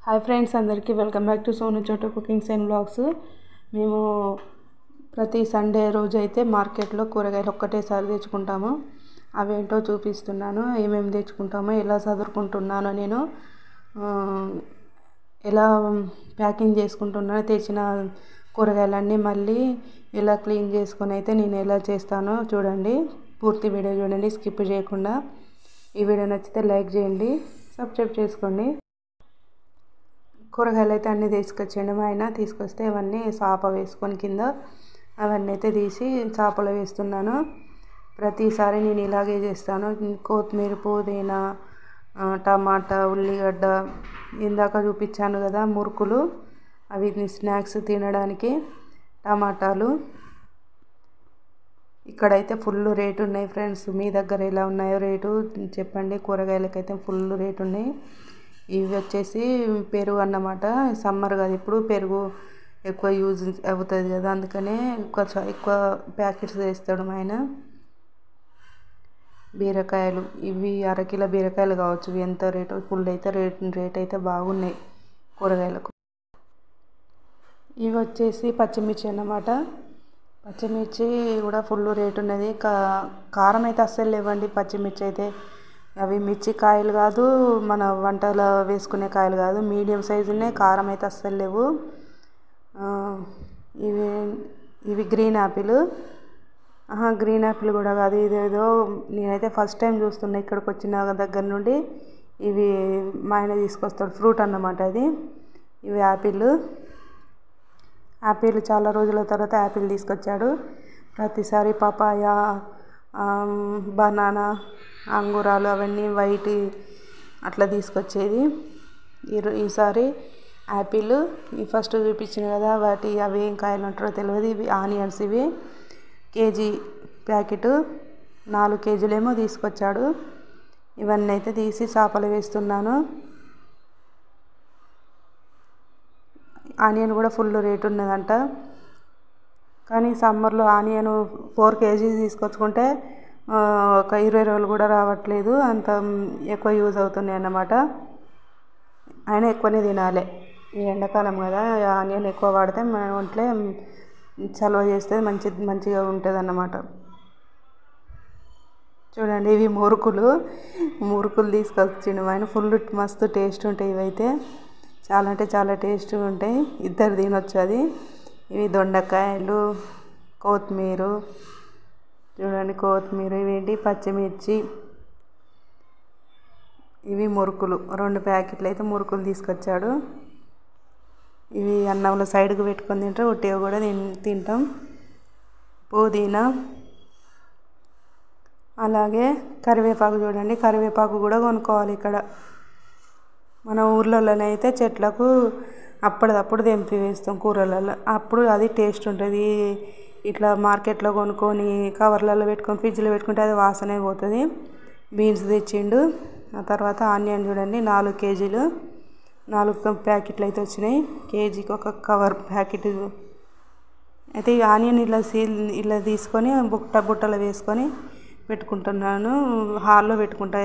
Hi friends, అందరికీ welcome back to Sonu చోటు cookings and blogs. మేము ప్రతి సండే రోజు అయితే మార్కెట్లో కూరగాయలు ఒక్కటేసారి తెచ్చుకుంటాము. అవేంటో చూపిస్తున్నాను. ఏమేమి తెచ్చుకుంటామో, ఎలా చదువుకుంటున్నానో, నేను ఎలా ప్యాకింగ్ చేసుకుంటున్నానో, తెచ్చిన కూరగాయలన్నీ మళ్ళీ ఎలా క్లీన్ చేసుకొని అయితే నేను ఎలా చేస్తానో చూడండి. పూర్తి వీడియో చూడండి, స్కిప్ చేయకుండా. ఈ వీడియో నచ్చితే లైక్ చేయండి, సబ్స్క్రైబ్ చేసుకోండి. కూరగాయలు అయితే అన్నీ తీసుకొచ్చాడు మా ఆయన. తీసుకొస్తే అవన్నీ చాప వేసుకొని కింద అవన్నీ అయితే తీసి చాపలో వేస్తున్నాను. ప్రతిసారి నేను ఇలాగే చేస్తాను. కొత్తిమీర, పుదీనా, టమాటా, ఉల్లిగడ్డ, ఇందాక చూపించాను కదా మురుకులు, అవి స్నాక్స్ తినడానికి, టమాటాలు. ఇక్కడైతే ఫుల్ రేటు ఉన్నాయి ఫ్రెండ్స్. మీ దగ్గర ఎలా ఉన్నాయో రేటు చెప్పండి. కూరగాయలకైతే ఫుల్ రేటు ఉన్నాయి. ఇవి వచ్చేసి పెరుగు అన్నమాట. సమ్మర్ కదా, ఇప్పుడు పెరుగు ఎక్కువ యూజ్ అవుతుంది కదా, అందుకనే ఎక్కువ ప్యాకెట్స్ వేస్తాడు మా ఆయన. బీరకాయలు, ఇవి అరకిలో బీరకాయలు కావచ్చు. ఇవి ఎంత రేటు, ఫుల్ అయితే రేట్ అయితే బాగున్నాయి కూరగాయలకు. ఇవి వచ్చేసి పచ్చిమిర్చి అన్నమాట. పచ్చిమిర్చి కూడా ఫుల్ రేటు ఉన్నది. కారం అయితే అస్సలు లేవండి పచ్చిమిర్చి అయితే. అవి మిర్చి కాయలు కాదు, మన వంటలో వేసుకునే కాయలు కాదు, మీడియం సైజు ఉన్నాయి. కారం అయితే అస్సలు లేవు. ఇవి గ్రీన్ యాపిల్. గ్రీన్ యాపిల్ కూడా కాదు, ఇదేదో నేనైతే ఫస్ట్ టైం చూస్తున్నా ఇక్కడికి వచ్చిన దగ్గర నుండి. ఇవి మా ఆయన తీసుకొస్తాడు, ఫ్రూట్ అన్నమాట అది. ఇవి యాపిల్ చాలా రోజుల తర్వాత యాపిల్ తీసుకొచ్చాడు. ప్రతిసారి పపాయ, బనానా, అంగూరాలు అవన్నీ వైట్ అట్లా తీసుకొచ్చేది. ఈసారి యాపిల్ ఫస్ట్ చూపించిన కదా, అవి ఏం కాయలు అంటారో తెలియదు. ఇవి ఆనియన్స్. ఇవి కేజీ ప్యాకెట్ 4 కేజీలేమో తీసుకొచ్చాడు. ఇవన్నీ అయితే తీసి చేపలు వేస్తున్నాను. ఆనియన్ కూడా ఫుల్ రేటు ఉన్నదంట. కానీ సమ్మర్లో ఆనియన్ 4 కేజీస్ తీసుకొచ్చుకుంటే ఒక 20 రోజులు కూడా రావట్లేదు. అంత ఎక్కువ యూజ్ అవుతున్నాయి అన్నమాట. ఆయన ఎక్కువనే తినాలి. ఈ ఎండాకాలం కదా, ఆనియన్ ఎక్కువ వాడితే మన ఒంట్లో చలవ చేస్తే మంచిగా ఉంటుంది అన్నమాట. చూడండి, ఇవి మురుకులు తీసుకొచ్చిండు ఆయన. ఫుల్ మస్తు టేస్ట్ ఉంటాయి ఇవైతే. చాలా అంటే చాలా టేస్ట్గా ఉంటాయి. ఇద్దరు తినొచ్చు అది. ఇవి దొండకాయలు, కొత్తిమీర. చూడండి, కొత్తిమీర. ఇవేంటి, పచ్చిమిర్చి. ఇవి మురుకులు, 2 ప్యాకెట్లు అయితే మురుకులు తీసుకొచ్చాడు. ఇవి అన్నంలో సైడ్కి పెట్టుకొని తింటాం, ఉట్టిగా కూడా తింటాం. పుదీనా, అలాగే కరివేపాకు. చూడండి, కరివేపాకు కూడా కొనుక్కోవాలి ఇక్కడ. మన ఊర్లలోనైతే చెట్లకు అప్పటిదప్పుడు తెంపి వేస్తాం కూరలలో. అప్పుడు అది టేస్ట్ ఉంటుంది. ఇట్లా మార్కెట్లో కొనుక్కొని కవర్లలో పెట్టుకొని ఫ్రిడ్జ్లో పెట్టుకుంటే అది వాసనే పోతుంది. బీన్స్ తెచ్చిండు. ఆ తర్వాత ఆనియన్ చూడండి, 4 కేజీలు, 4 ప్యాకెట్లు అయితే వచ్చినాయి. కేజీకి ఒక కవర్ ప్యాకెట్. అయితే ఈ ఆనియన్ ఇలా తీసుకొని బుట్టలో వేసుకొని పెట్టుకుంటున్నాను. హాల్లో పెట్టుకుంటా,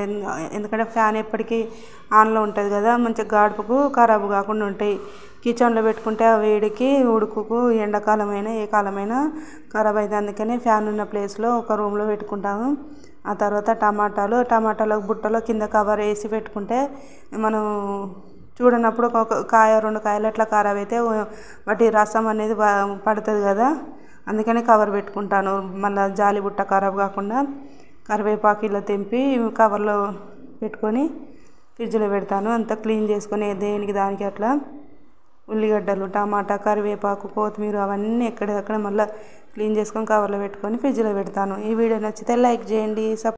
ఎందుకంటే ఫ్యాన్ ఎప్పటికీ ఆన్లో ఉంటుంది కదా, మంచిగా గాడుపుకు ఖరాబు కాకుండా ఉంటాయి. కిచెన్లో పెట్టుకుంటే ఆ వేడికి ఉడుకుకు ఎండాకాలమైనా ఏ కాలమైనా ఖరాబ్ అవుతుంది. అందుకని ఫ్యాన్ ఉన్న ప్లేస్లో ఒక రూమ్లో పెట్టుకుంటాము. ఆ తర్వాత టమాటాలు బుట్టలో కింద కవర్ వేసి పెట్టుకుంటే మనం చూడనప్పుడు ఒక కాయ 2 కాయలు అట్లా ఖరాబ్ అయితే వాటి రసం అనేది పడుతుంది కదా, అందుకని కవర్ పెట్టుకుంటాను. మళ్ళీ జాలి బుట్ట ఖరాబ్ కాకుండా. కరివేపాకు ఇలా తెంపి కవర్లో పెట్టుకొని ఫ్రిడ్జ్లో పెడతాను. అంతా క్లీన్ చేసుకొని దేనికి దానికి అట్లా. ఉల్లిగడ్డలు, టమాటా, కరివేపాకు, కొత్తిమీర అవన్నీ ఎక్కడిదక్కడ మళ్ళీ క్లీన్ చేసుకొని కవర్లో పెట్టుకొని ఫ్రిడ్జ్లో పెడతాను. ఈ వీడియో నచ్చితే లైక్ చేయండి.